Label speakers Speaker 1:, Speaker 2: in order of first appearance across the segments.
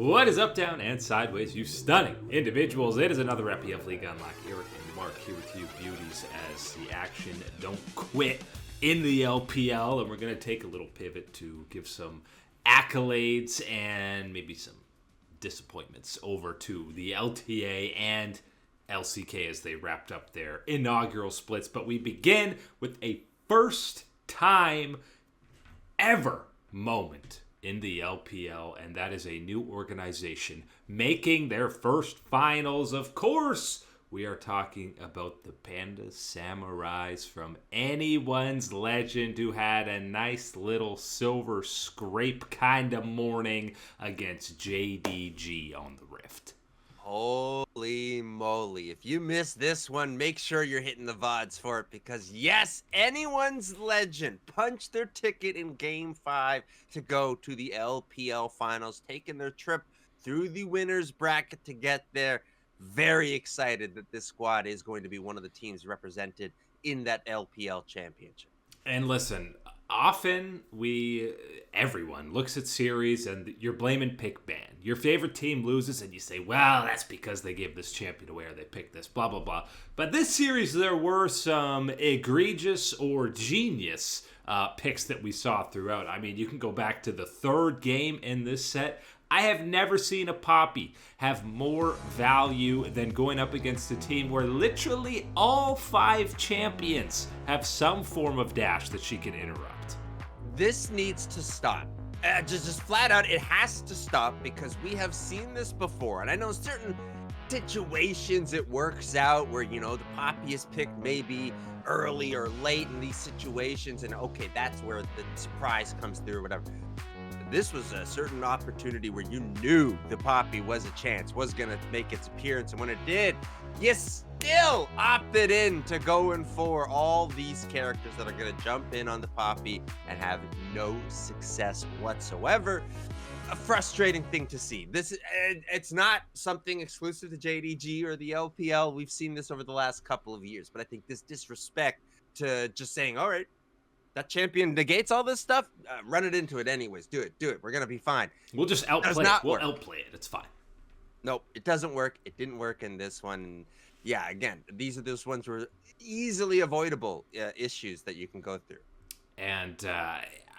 Speaker 1: What is up, down, and sideways, you stunning individuals? It is another FPL League Unlock. Eric and Mark here with you beauties as the action don't quit in the LPL. And we're going to take a little pivot to give some accolades and maybe some disappointments over to the LTA and LCK as they wrapped up their inaugural splits. But we begin with a first time ever moment in the LPL, and that is a new organization making their first finals. Of course, we are talking about the Panda Samurais from Anyone's Legend, who had a nice little silver scrape kind of morning against JDG on the Rift.
Speaker 2: Holy moly. If you missed this one, make sure you're hitting the VODs for it because, yes, Anyone's Legend punched their ticket in Game 5 to go to the LPL Finals, taking their trip through the winner's bracket to get there. Very excited that this squad is going to be one of the teams represented in that LPL Championship.
Speaker 1: And listen, often everyone looks at series and you're blaming pick ban. Your favorite team loses and you say, well, that's because they gave this champion away or they picked this, blah, blah, blah. But this series, there were some egregious or genius picks that we saw throughout. I mean, you can go back to the third game in this set. I have never seen a Poppy have more value than going up against a team where literally all 5 champions have some form of dash that she can interrupt.
Speaker 2: This needs to stop. Just flat out, it has to stop because we have seen this before. And I know certain situations it works out where, the Poppy is picked maybe early or late in these situations. And okay, that's where the surprise comes through or whatever. This was a certain opportunity where you knew the Poppy was a chance, was going to make its appearance. And when it did, you still opted in to going for all these characters that are going to jump in on the Poppy and have no success whatsoever. A frustrating thing to see. It's not something exclusive to JDG or the LPL. We've seen this over the last couple of years, but I think this disrespect to just saying, all right, that champion negates all this stuff. Run it into it anyways. Do it. We're going to be fine.
Speaker 1: We'll just outplay it. We'll outplay it. It's fine.
Speaker 2: Nope, it doesn't work. It didn't work in this one. Yeah, again, these are those ones where easily avoidable issues that you can go through.
Speaker 1: And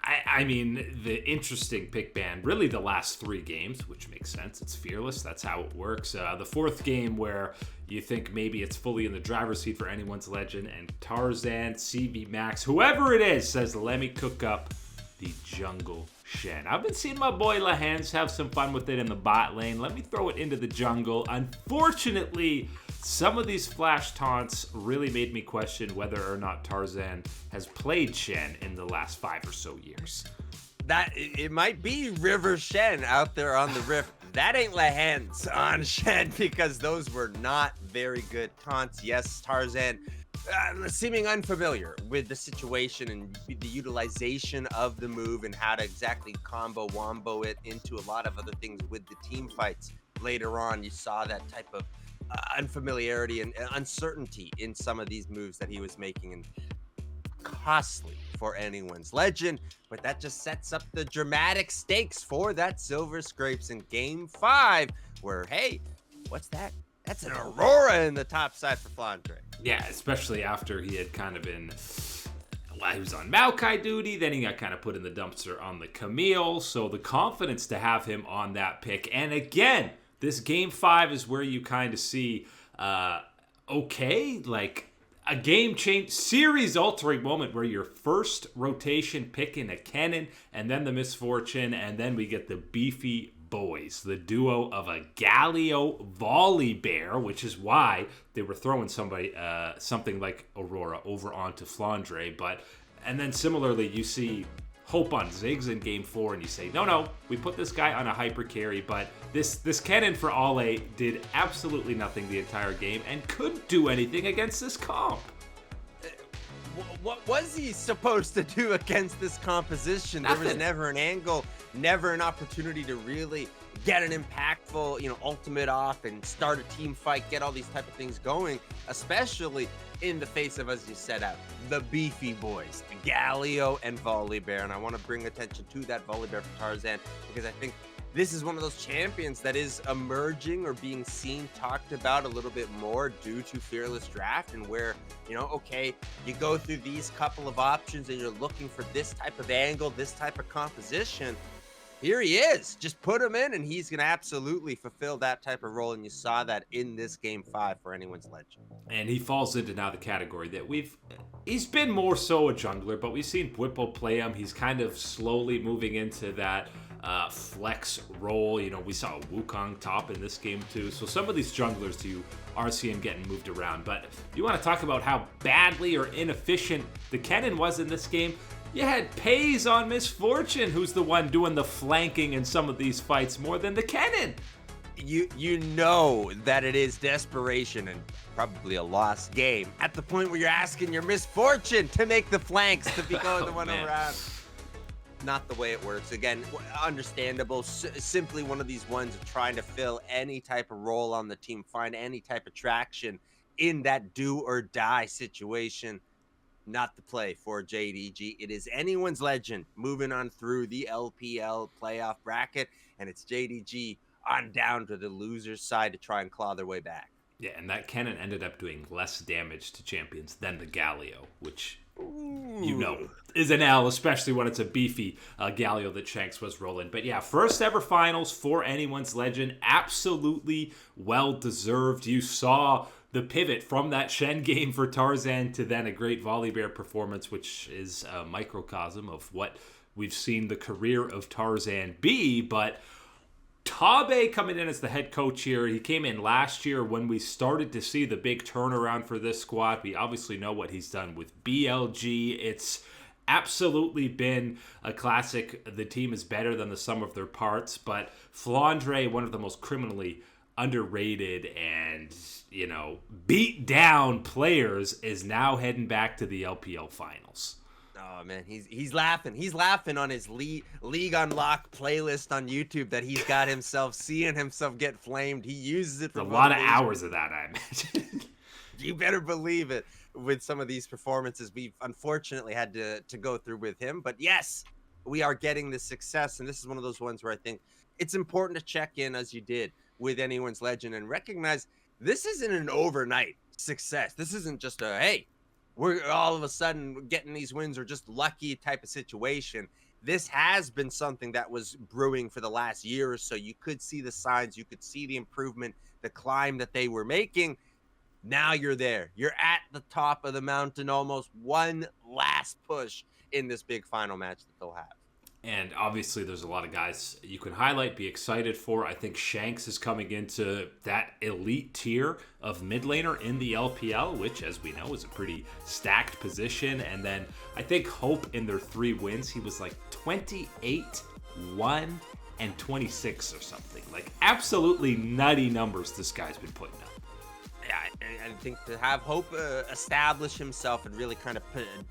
Speaker 1: I mean, the interesting pick ban, really the last 3 games, which makes sense. It's fearless. That's how it works. The 4th game where you think maybe it's fully in the driver's seat for Anyone's Legend, and Tarzan, CV Max, whoever it is, says, let me cook up the jungle Shen. I've been seeing my boy Lahans have some fun with it in the bot lane. Let me throw it into the jungle. Unfortunately, some of these flash taunts really made me question whether or not Tarzan has played Shen in the last 5 or so years.
Speaker 2: That it might be River Shen out there on the Rift. That ain't Lahans on Shen because those were not very good taunts. Yes, Tarzan seeming unfamiliar with the situation and the utilization of the move and how to exactly wombo it into a lot of other things with the team fights. Later on, you saw that type of unfamiliarity and uncertainty in some of these moves that he was making, and costly for Anyone's Legend. But that just sets up the dramatic stakes for that silver scrapes in Game 5, where, hey, what's that? That's an Aurora in the top side for Flandre.
Speaker 1: Yeah, especially after he had kind of been... Well, he was on Maokai duty, then he got kind of put in the dumpster on the Camille, so the confidence to have him on that pick. And again, this Game 5 is where you kind of see, like a game-change, series-altering moment where your first rotation picking a Kennen, and then the misfortune, and then we get the beefy boys, the duo of a Galio Volley Bear, which is why they were throwing something like Aurora over onto Flandre. And then similarly, you see Hope on Ziggs in Game 4, and you say, no, we put this guy on a hyper carry, but this Kennen for Ale did absolutely nothing the entire game and couldn't do anything against this comp.
Speaker 2: What was he supposed to do against this composition? Nothing. There was never an angle, never an opportunity to really get an impactful, ultimate off and start a team fight, get all these type of things going, especially in the face of, as you set out, the beefy boys, Galio and Volley Bear. And I want to bring attention to that Volley Bear for Tarzan because I think this is one of those champions that is emerging or being seen, talked about a little bit more due to Fearless Draft, and where, okay, you go through these couple of options and you're looking for this type of angle, this type of composition. Here he is. Just put him in and he's going to absolutely fulfill that type of role. And you saw that in this game 5 for Anyone's Legend.
Speaker 1: And he falls into now the category that he's been more so a jungler, but we've seen Whipple play him. He's kind of slowly moving into that flex role. We saw Wukong top in this game too. So some of these junglers you are seeing getting moved around. But you want to talk about how badly or inefficient the Kennen was in this game? You had Pays on Misfortune, who's the one doing the flanking in some of these fights more than the Kennen.
Speaker 2: You know that it is desperation and probably a lost game at the point where you're asking your Misfortune to make the flanks, to be going the one around. Not the way it works. Again, understandable. Simply one of these ones of trying to fill any type of role on the team, find any type of traction in that do or die situation. Not the play for JDG. It is Anyone's Legend moving on through the LPL playoff bracket, and it's JDG on down to the loser's side to try and claw their way back.
Speaker 1: Yeah, and that Kennen ended up doing less damage to champions than the Galio, which is an L, especially when it's a beefy Galio that Shanks was rolling. But yeah, first ever finals for Anyone's Legend. Absolutely well-deserved. You saw the pivot from that Shen game for Tarzan to then a great Volibear performance, which is a microcosm of what we've seen the career of Tarzan be. But Tabe coming in as the head coach here. He came in last year when we started to see the big turnaround for this squad. We obviously know what he's done with BLG. It's absolutely been a classic. The team is better than the sum of their parts. But Flandre, one of the most criminally underrated and beat down players, is now heading back to the LPL finals.
Speaker 2: Oh man, he's laughing. He's laughing on his League Unlock playlist on YouTube that he's got himself seeing himself get flamed. He uses it for
Speaker 1: a lot of hours of that, I imagine.
Speaker 2: You better believe it. With some of these performances we've unfortunately had to go through with him, but yes, we are getting the success, and this is one of those ones where I think it's important to check in, as you did with Anyone's Legend, and recognize this isn't an overnight success. This isn't just a, hey, we're all of a sudden getting these wins or just lucky type of situation. This has been something that was brewing for the last year or so. You could see the signs, you could see the improvement, the climb that they were making. Now you're there. You're at the top of the mountain, almost one last push in this big final match that they'll have.
Speaker 1: And obviously there's a lot of guys you can highlight, be excited for. I think Shanks is coming into that elite tier of mid laner in the LPL, which, as we know, is a pretty stacked position. And then I think Hope, in their 3 wins, he was like 28, 1, and 26 or something. Like absolutely nutty numbers this guy's been putting up.
Speaker 2: Yeah, I think to have Hope establish himself and really kind of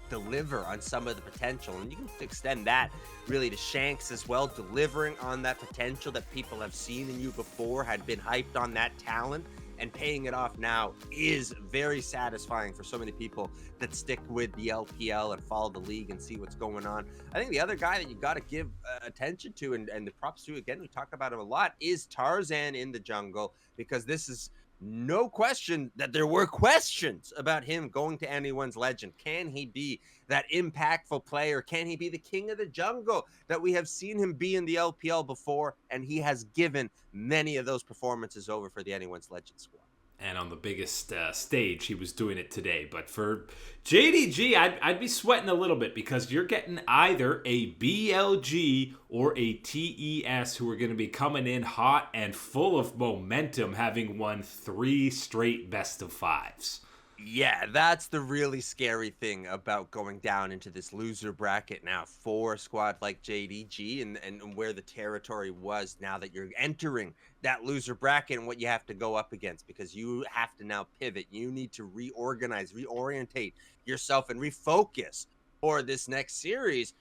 Speaker 2: deliver on some of the potential, and you can extend that really to Shanks as well, delivering on that potential that people have seen in you before, had been hyped on that talent, and paying it off now is very satisfying for so many people that stick with the LPL and follow the league and see what's going on. I think the other guy that you got to give attention to, and the props to, again, we talk about him a lot, is Tarzan in the jungle, because this is no question that there were questions about him going to Anyone's Legend. Can he be that impactful player? Can he be the king of the jungle that we have seen him be in the LPL before? And he has given many of those performances over for the Anyone's Legend squad.
Speaker 1: And on the biggest stage, he was doing it today. But for JDG, I'd be sweating a little bit, because you're getting either a BLG or a TES who are going to be coming in hot and full of momentum, having won 3 straight best of 5s.
Speaker 2: Yeah, that's the really scary thing about going down into this loser bracket now for a squad like JDG, and where the territory was now that you're entering that loser bracket and what you have to go up against, because you have to now pivot. You need to reorganize, reorientate yourself, and refocus for this next series.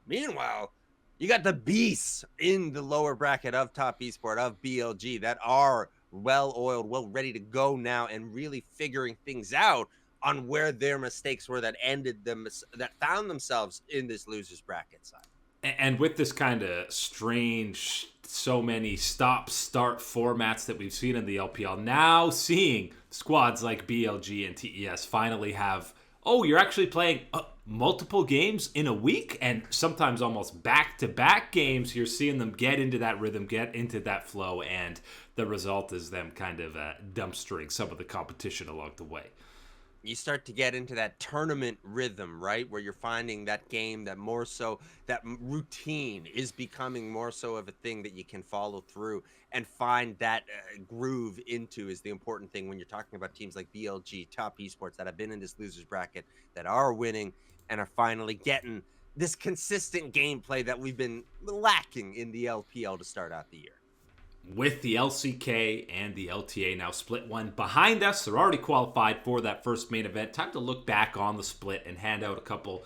Speaker 2: Meanwhile, you got the beasts in the lower bracket of Top Esport, of BLG, that are well-oiled, well ready to go now, and really figuring things out on where their mistakes were that ended them, that found themselves in this losers bracket side.
Speaker 1: And with this kind of strange so many stop-start formats that we've seen in the LPL, now seeing squads like BLG and TES finally have, oh, you're actually playing multiple games in a week, and sometimes almost back-to-back games. You're seeing them get into that rhythm, get into that flow, and the result is them kind of dumpstering some of the competition along the way.
Speaker 2: You start to get into that tournament rhythm, right? Where you're finding that game that more so, that routine is becoming more so of a thing that you can follow through and find that groove into is the important thing when you're talking about teams like BLG, top esports that have been in this losers bracket, that are winning and are finally getting this consistent gameplay that we've been lacking in the LPL to start out the year.
Speaker 1: With the LCK and the LTA now split one behind us, they're already qualified for that first main event. Time to look back on the split and hand out a couple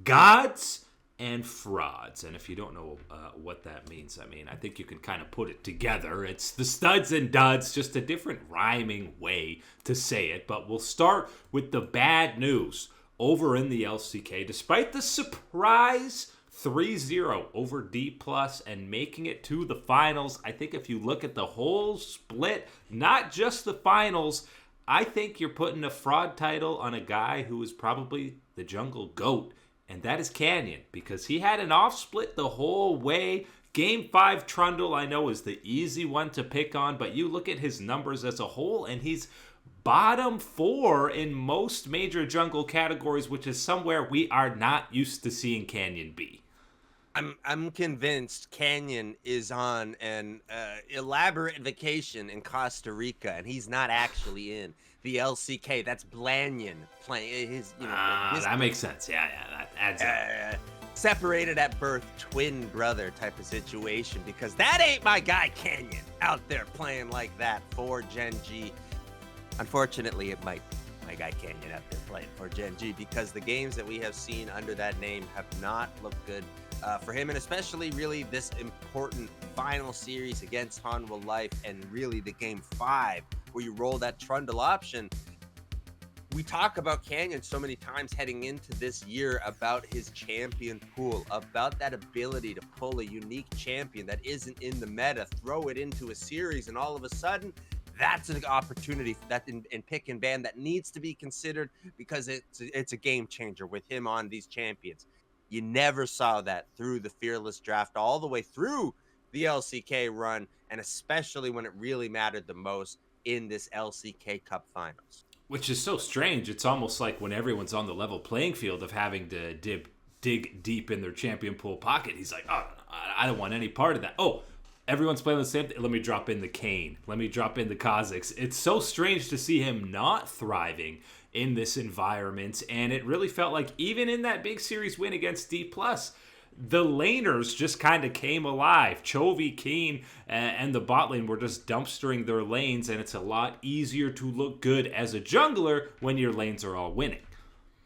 Speaker 1: gods and frauds. And if you don't know what that means, I mean, I think you can kind of put it together. It's the studs and duds, just a different rhyming way to say it. But we'll start with the bad news over in the LCK. Despite the surprise 3-0 over D+ and making it to the finals, I think if you look at the whole split, not just the finals, I think you're putting a fraud title on a guy who is probably the jungle GOAT, and that is Canyon, because he had an off split the whole way. Game 5 Trundle, I know, is the easy one to pick on, but you look at his numbers as a whole, and he's bottom 4 in most major jungle categories, which is somewhere we are not used to seeing Canyon be.
Speaker 2: I'm convinced Canyon is on an elaborate vacation in Costa Rica, and he's not actually in the LCK. That's Blanyon playing his.
Speaker 1: That makes sense. Yeah, that adds up.
Speaker 2: Separated at birth, twin brother type of situation, because that ain't my guy Canyon out there playing like that for Gen G. Unfortunately, it might be my guy Canyon out there playing for Gen G, because the games that we have seen under that name have not looked good for him, and especially really this important final series against Hanwha Life, and really the game 5 where you roll that Trundle option. We talk about Canyon so many times heading into this year about his champion pool, about that ability to pull a unique champion that isn't in the meta, throw it into a series, and all of a sudden that's an opportunity that in pick and ban that needs to be considered, because it's a game changer with him on these champions. You never saw that through the Fearless draft, all the way through the LCK run, and especially when it really mattered the most in this LCK Cup Finals.
Speaker 1: Which is so strange. It's almost like when everyone's on the level playing field of having to dig deep in their champion pool pocket, he's like, oh, I don't want any part of that. Oh, everyone's playing the same thing. Let me drop in the Kane. Let me drop in the Kha'Zix. It's so strange to see him not thriving in this environment, and it really felt like even in that big series win against D+, the laners just kind of came alive. Chovy, Keen, and the bot lane were just dumpstering their lanes, and it's a lot easier to look good as a jungler when your lanes are all winning.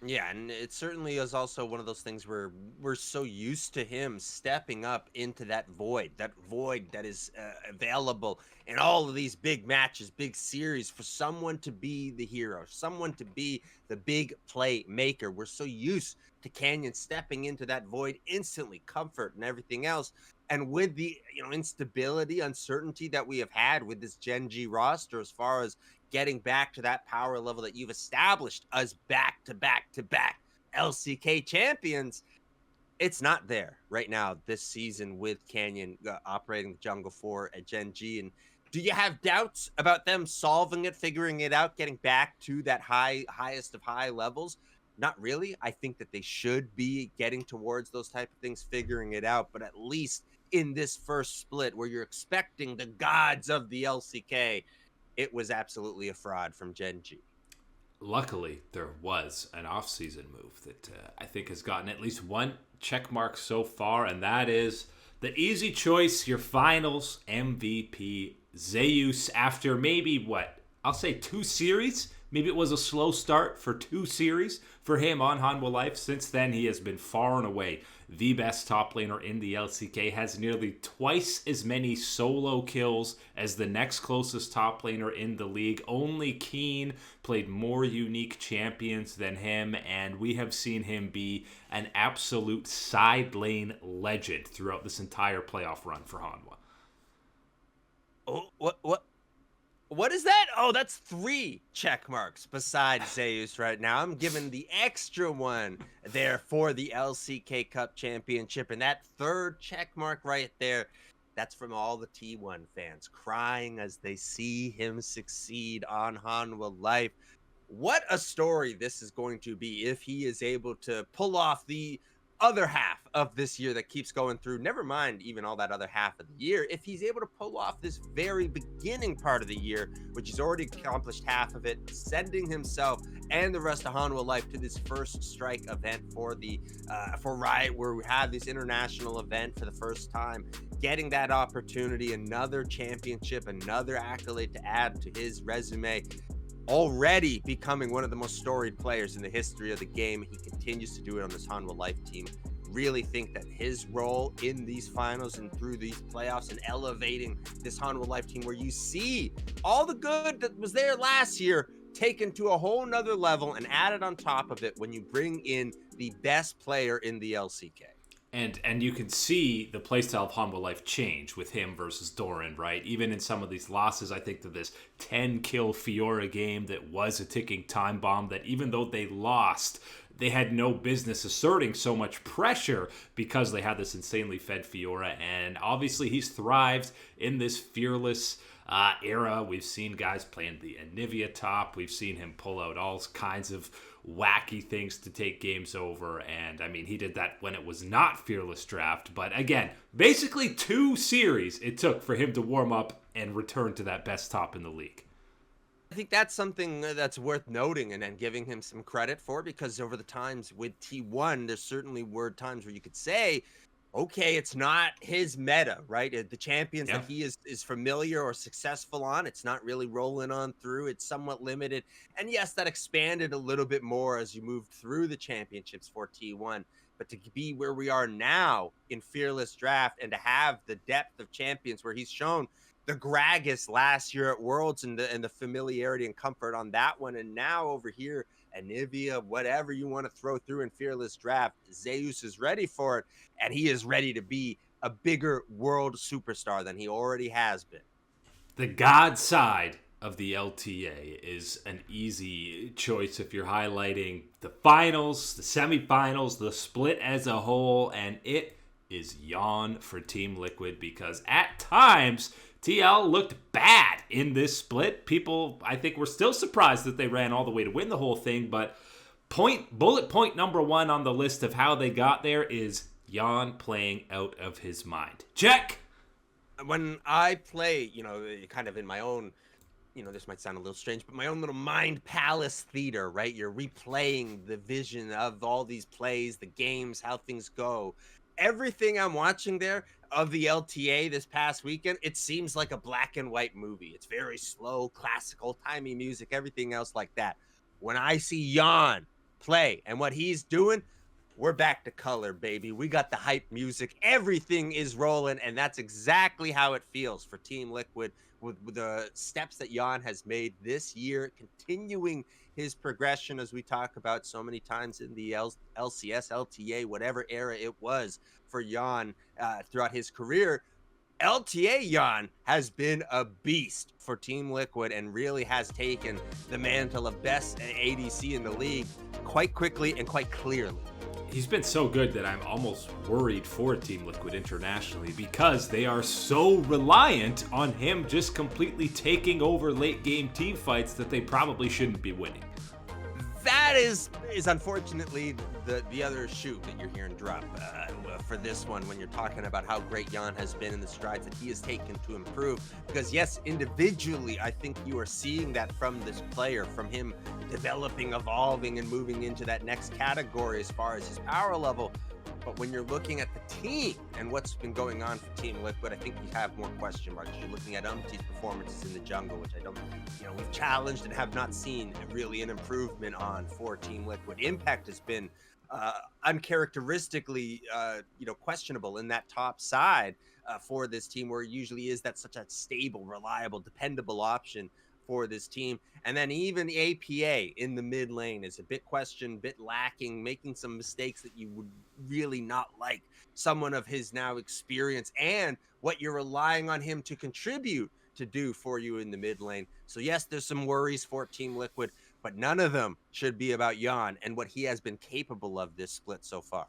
Speaker 2: Yeah, and it certainly is also one of those things where we're so used to him stepping up into that void that is available in all of these big matches, big series, for someone to be the hero, someone to be the big play maker. We're so used to Canyon stepping into that void instantly, comfort and everything else. And with the instability, uncertainty that we have had with this Gen G roster, as far as getting back to that power level that you've established as back-to-back LCK champions, it's not there right now this season with Canyon operating the jungle for a Gen G. And do you have doubts about them solving it, figuring it out, getting back to that highest of high levels? Not really. I think that they should be getting towards those type of things, figuring it out. But at least in this first split where you're expecting the gods of the LCK, it was absolutely a fraud from Gen G.
Speaker 1: Luckily, there was an off-season move that I think has gotten at least one check mark so far, and that is the easy choice, your finals MVP, Zeus, after maybe, I'll say 2 series. Maybe it was a slow start for 2 series for him on Hanwha Life. Since then, he has been far and away the best top laner in the LCK, has nearly twice as many solo kills as the next closest top laner in the league. Only Keen played more unique champions than him, and we have seen him be an absolute side lane legend throughout this entire playoff run for Hanwha.
Speaker 2: Oh, what is that? Oh, that's 3 check marks besides Zeus right now. I'm giving the extra one there for the LCK Cup Championship. And that 3rd check mark right there, that's from all the T1 fans crying as they see him succeed on Hanwha Life. What a story this is going to be if he is able to pull off the other half of this year that keeps going through. Never mind even all that other half of the year. If he's able to pull off this very beginning part of the year, which he's already accomplished half of it, sending himself and the rest of Hanwha Life to this first strike event for the for Riot, where we have this international event for the first time, getting that opportunity, another championship, another accolade to add to his resume, already becoming one of the most storied players in the history of the game. He continues to do it on this Hanwha Life team. Really think that his role in these finals and through these playoffs and elevating this Hanwha Life team, where you see all the good that was there last year taken to a whole nother level and added on top of it when you bring in the best player in the LCK.
Speaker 1: And you can see the playstyle of Hanwha Life change with him versus Doran, right? Even in some of these losses, I think to this 10-kill Fiora game that was a ticking time bomb, that even though they lost, they had no business asserting so much pressure because they had this insanely fed Fiora. And obviously he's thrived in this fearless era. We've seen guys playing the Anivia top. We've seen him pull out all kinds of wacky things to take games over. And I mean, he did that when it was not Fearless Draft. But again, basically 2 series it took for him to warm up and return to that best top in the league.
Speaker 2: I think that's something that's worth noting and then giving him some credit for, because over the times with T1, there's certainly times where you could say, okay, it's not his meta, right? The champions that he is familiar or successful on, it's not really rolling on through. It's somewhat limited. And yes, that expanded a little bit more as you moved through the championships for T1. But to be where we are now in Fearless Draft and to have the depth of champions where he's shown the Gragas last year at Worlds and the familiarity and comfort on that one, and now over here, Anivia, whatever you want to throw through in Fearless Draft, Zeus is ready for it, and he is ready to be a bigger world superstar than he already has been.
Speaker 1: The God side of the LTA is an easy choice if you're highlighting the finals, the semifinals, the split as a whole, and it is yawn for Team Liquid, because at times TL looked bad in this split. People, I think, were still surprised that they ran all the way to win the whole thing, but bullet point number 1 on the list of how they got there is Jan playing out of his mind. Check!
Speaker 2: When I play, kind of in my own, this might sound a little strange, but my own little mind palace theater, right? You're replaying the vision of all these plays, the games, how things go. Everything I'm watching there of the LTA this past weekend, it seems like a black and white movie. It's very slow, classical, timey music, everything else like that. When I see Jan play and what he's doing, we're back to color, baby. We got the hype music. Everything is rolling, and that's exactly how it feels for Team Liquid with the steps that Jan has made this year, continuing his progression, as we talk about so many times in the LCS, LTA, whatever era it was for Jan throughout his career. LTA Jan has been a beast for Team Liquid and really has taken the mantle of best ADC in the league quite quickly and quite clearly.
Speaker 1: He's been so good that I'm almost worried for Team Liquid internationally, because they are so reliant on him just completely taking over late game team fights that they probably shouldn't be winning.
Speaker 2: That is unfortunately the other shoe that you're hearing drop for this one, when you're talking about how great Jan has been in the strides that he has taken to improve. Because yes, individually, I think you are seeing that from this player, from him developing, evolving, and moving into that next category as far as his power level. But when you're looking at the team and what's been going on for Team Liquid, I think you have more question marks. You're looking at Umti's performances in the jungle, which I don't, we've challenged and have not seen really an improvement on for Team Liquid. Impact has been uncharacteristically, questionable in that top side for this team, where it usually is that such a stable, reliable, dependable option for this team. And then even the APA in the mid lane is a bit questioned, bit lacking, making some mistakes that you would really not like someone of his now experience and what you're relying on him to contribute to do for you in the mid lane. So yes, there's some worries for Team Liquid, but none of them should be about Jan and what he has been capable of this split so far.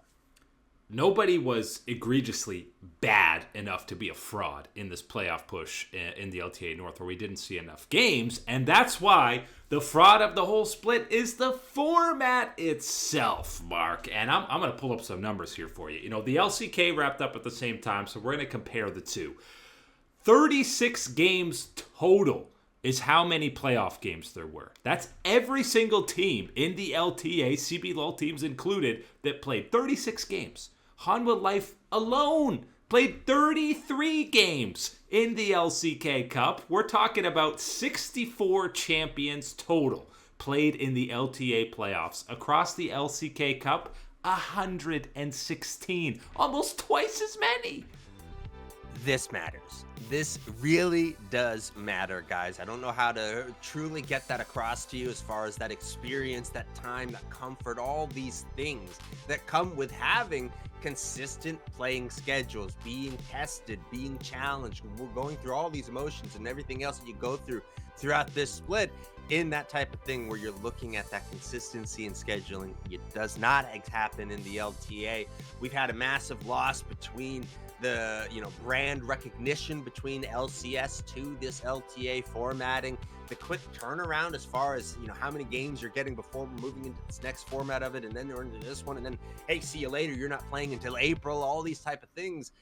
Speaker 1: Nobody was egregiously bad enough to be a fraud in this playoff push in the LTA North, where we didn't see enough games. And that's why the fraud of the whole split is the format itself, Mark. And I'm going to pull up some numbers here for you. You know, the LCK wrapped up at the same time, so we're going to compare the two. 36 games total is how many playoff games there were. That's every single team in the LTA, CBLOL teams included, that played 36 games. Hanwha Life alone played 33 games in the LCK Cup. We're talking about 64 champions total played in the LTA playoffs. Across the LCK Cup, 116. Almost twice as many.
Speaker 2: This matters. This really does matter, guys. I don't know how to truly get that across to you as far as that experience, that time, that comfort, all these things that come with having consistent playing schedules, being tested, being challenged. We're going through all these emotions and everything else that you go through throughout this split in that type of thing where you're looking at that consistency in scheduling. It does not happen in the LTA. We've had a massive loss between the brand recognition between LCS to this LTA formatting, the quick turnaround as far as how many games you're getting before moving into this next format of it, and then you're into this one, and then hey, see you later, you're not playing until April, all these type of things.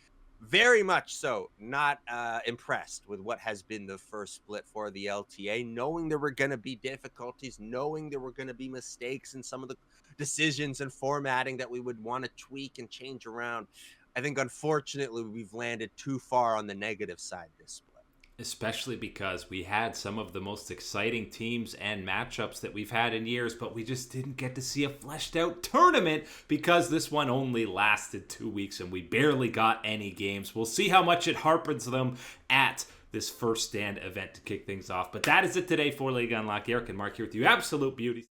Speaker 2: Very much so not impressed with what has been the first split for the LTA, knowing there were going to be difficulties, knowing there were going to be mistakes in some of the decisions and formatting that we would want to tweak and change around. I think, unfortunately, we've landed too far on the negative side this split.
Speaker 1: Especially because we had some of the most exciting teams and matchups that we've had in years, but we just didn't get to see a fleshed out tournament because this one only lasted 2 weeks and we barely got any games. We'll see how much it harpens them at this first stand event to kick things off. But that is it today for League Unlock. Eric and Mark here with you. Absolute beauties.